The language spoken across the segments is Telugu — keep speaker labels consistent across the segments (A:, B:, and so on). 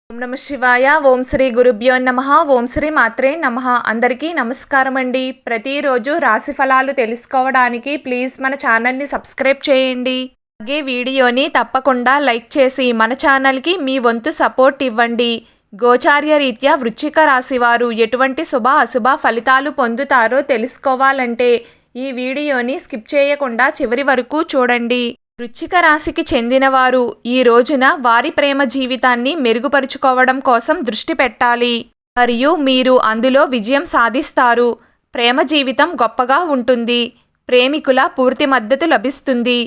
A: ఓం నమ శివాయ. ఓం శ్రీ గురుభ్యో నమః. ఓం శ్రీ మాత్రే నమః. అందరికీ నమస్కారం అండి. ప్రతిరోజు రాశి ఫలాలు తెలుసుకోవడానికి ప్లీజ్ మన ఛానల్ని సబ్స్క్రైబ్ చేయండి. అలాగే వీడియోని తప్పకుండా లైక్ చేసి మన ఛానల్కి మీ వంతు సపోర్ట్ ఇవ్వండి. గోచార్య రీత్యా వృశ్చిక రాశి వారు ఎటువంటి శుభ అశుభ ఫలితాలు పొందుతారో తెలుసుకోవాలంటే ఈ వీడియోని స్కిప్ చేయకుండా చివరి వరకు చూడండి. వృశ్చిక రాశికి చెందినవారు ఈ రోజున వారి ప్రేమ జీవితాన్ని మెరుగుపరుచుకోవడం కోసం దృష్టి పెట్టాలి మరియు మీరు అందులో విజయం సాధిస్తారు. ప్రేమ జీవితం గొప్పగా ఉంటుంది. ప్రేమికుల పూర్తి మద్దతు లభిస్తుంది.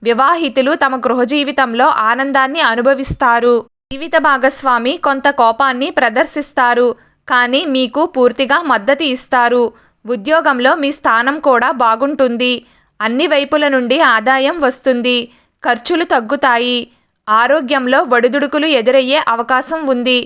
A: వివాహితులు తమ గృహ జీవితంలో ఆనందాన్ని అనుభవిస్తారు. జీవిత భాగస్వామి కొంత కోపాన్ని ప్రదర్శిస్తారు, కానీ మీకు పూర్తిగా మద్దతు ఇస్తారు. ఉద్యోగంలో మీ స్థానం కూడా బాగుంటుంది. అన్ని వైపుల నుండి ఆదాయం వస్తుంది. ఖర్చులు తగ్గుతాయి. ఆరోగ్యంలో ఒడిదుడుకులు ఎదురయ్యే అవకాశం ఉంది,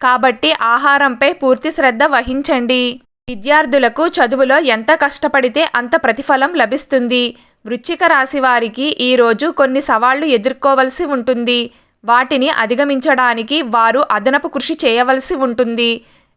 A: కాబట్టి ఆహారంపై పూర్తి శ్రద్ధ వహించండి. విద్యార్థులకు చదువులో ఎంత కష్టపడితే అంత ప్రతిఫలం లభిస్తుంది. వృశ్చిక రాశి వారికి ఈరోజు కొన్ని సవాళ్లు ఎదుర్కోవలసి ఉంటుంది. వాటిని అధిగమించడానికి వారు అదనపు కృషి చేయవలసి ఉంటుంది.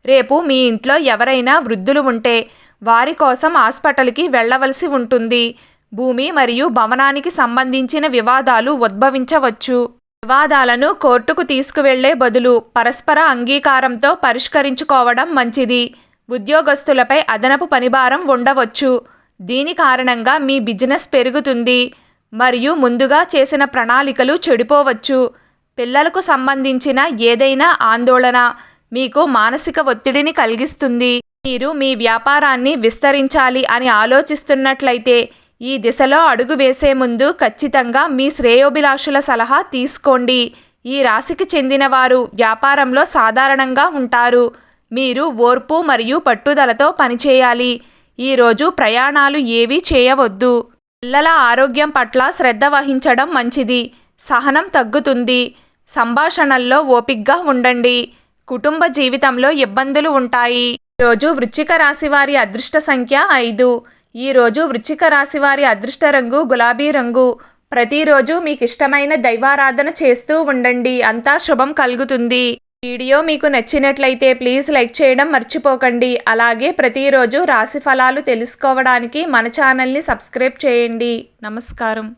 A: రేపు మీ ఇంట్లో ఎవరైనా వృద్ధులు ఉంటే వారి కోసం హాస్పిటల్కి వెళ్ళవలసి ఉంటుంది. భూమి మరియు భవనానికి సంబంధించిన వివాదాలు ఉద్భవించవచ్చు. వివాదాలను కోర్టుకు తీసుకువెళ్లే బదులు పరస్పర అంగీకారంతో పరిష్కరించుకోవడం మంచిది. ఉద్యోగస్తులపై అదనపు పనిభారం ఉండవచ్చు. దీని కారణంగా మీ బిజినెస్ పెరుగుతుంది మరియు ముందుగా చేసిన ప్రణాళికలు చెడిపోవచ్చు. పిల్లలకు సంబంధించిన ఏదైనా ఆందోళన మీకు మానసిక ఒత్తిడిని కలిగిస్తుంది. మీరు మీ వ్యాపారాన్ని విస్తరించాలి అని ఆలోచిస్తున్నట్లయితే ఈ దిశలో అడుగు వేసే ముందు ఖచ్చితంగా మీ శ్రేయోభిలాషుల సలహా తీసుకోండి. ఈ రాశికి చెందిన వారు వ్యాపారంలో సాధారణంగా ఉంటారు. మీరు ఓర్పు మరియు పట్టుదలతో పనిచేయాలి. ఈరోజు ప్రయాణాలు ఏవీ చేయవద్దు. పిల్లల ఆరోగ్యం పట్ల శ్రద్ధ వహించడం మంచిది. సహనం తగ్గుతుంది. సంభాషణల్లో ఓపికగా ఉండండి. కుటుంబ జీవితంలో ఇబ్బందులు ఉంటాయి. ఈరోజు వృశ్చిక రాశి వారి అదృష్ట సంఖ్య 5. ఈరోజు వృశ్చిక రాశి వారి అదృష్ట రంగు గులాబీ రంగు. ప్రతిరోజు మీకు ఇష్టమైన దైవారాధన చేస్తూ ఉండండి. అంతా శుభం కలుగుతుంది. వీడియో మీకు నచ్చినట్లయితే ప్లీజ్ లైక్ చేయడం మర్చిపోకండి. అలాగే ప్రతిరోజు రాశి ఫలాలు తెలుసుకోవడానికి మన ఛానల్ని సబ్స్క్రైబ్ చేయండి. నమస్కారం.